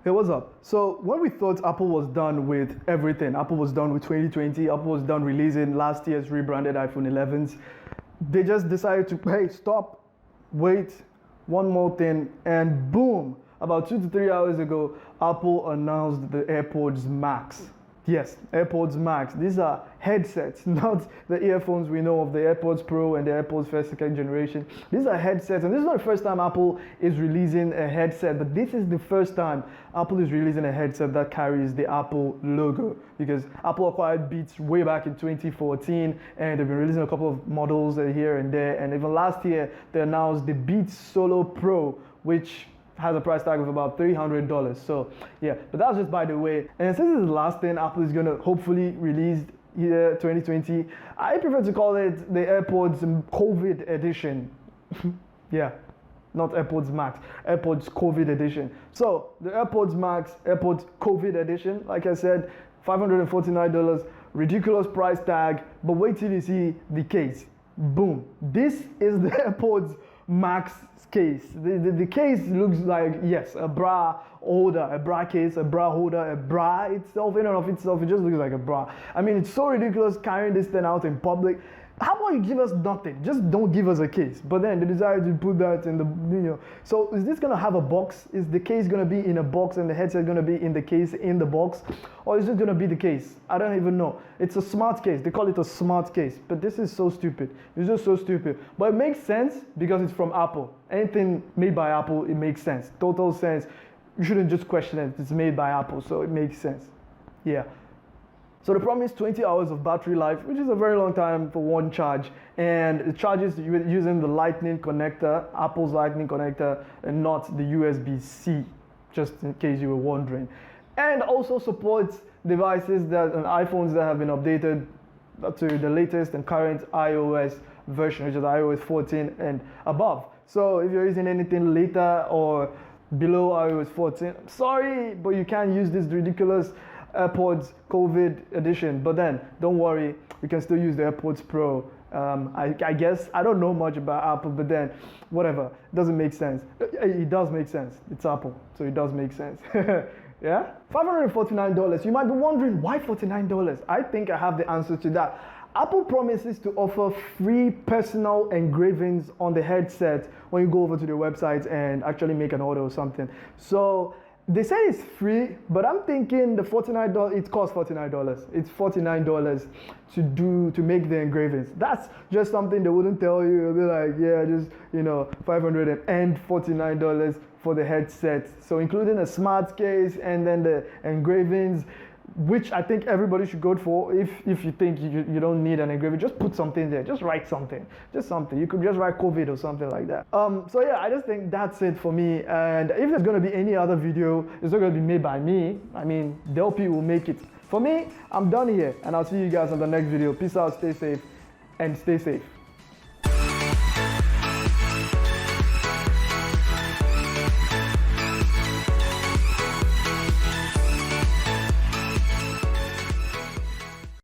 Hey, what's up? So when we thought Apple was done with everything, Apple was done with 2020, Apple was done releasing last year's rebranded iPhone 11s, they just decided to, hey, stop, wait, one more thing, and boom, about 2 to 3 hours ago, Apple announced the Airpods Max. Yes, Airpods Max. These are headsets, not the earphones we know of, the AirPods Pro and the AirPods first, second generation. These are headsets, and this is not the first time Apple is releasing a headset, but this is the first time Apple is releasing a headset that carries the Apple logo, because Apple acquired Beats way back in 2014, and they've been releasing a couple of models here and there, and even last year they announced the Beats Solo Pro, which has a price tag of about $300. So yeah, but that's just by the way. And since this is the last thing Apple is gonna hopefully release here 2020, I prefer to call it the AirPods COVID edition. Yeah, not AirPods Max, AirPods COVID edition. So the AirPods Max, AirPods COVID edition, like I said, $549, ridiculous price tag, but wait till you see the case. Boom, this is the AirPods Max case. The case looks like, yes, a bra holder, a bra case, a bra holder, a bra itself, in and of itself, it just looks like a bra. I mean, it's so ridiculous carrying this thing out in public. How about you give us nothing? Just don't give us a case. But then they decided to put that in the, So is this gonna have a box? Is the case gonna be in a box and the headset gonna be in the case in the box? Or is it gonna be the case? I don't even know. It's a smart case. They call it a smart case. But this is so stupid. It's just so stupid. But it makes sense because it's from Apple. Anything made by Apple, it makes sense. Total sense. You shouldn't just question it. It's made by Apple, so it makes sense. Yeah. So the promised 20 hours of battery life, which is a very long time for one charge, and it charges using the Lightning connector, Apple's Lightning connector, and not the USB-C, just in case you were wondering. And also supports devices that, and iPhones that have been updated to the latest and current iOS version, which is iOS 14 and above. So if you're using anything later or below iOS 14, I'm sorry, but you can't use this ridiculous AirPods COVID edition. But then don't worry, you can still use the AirPods Pro. I guess I don't know much about Apple, but then whatever, it doesn't make sense. It does make sense. It's Apple, so it does make sense. Yeah, $549. You might be wondering why $49. I think I have the answer to that. Apple promises to offer free personal engravings on the headset when you go over to their website and actually make an order or something. So they say it's free, but I'm thinking the $49, it costs $49. It's $49 to make the engravings. That's just something they wouldn't tell you. It'll be like, yeah, just, $500 and $49 for the headset. So including a smart case and then the engravings, which I think everybody should go for. If you think you don't need an engraving, just put something there. Just write something. Just something. You could just write COVID or something like that. So yeah, I just think that's it for me. And if there's going to be any other video, it's not going to be made by me. I mean, Delphi will make it. For me, I'm done here. And I'll see you guys on the next video. Peace out, stay safe, and stay safe.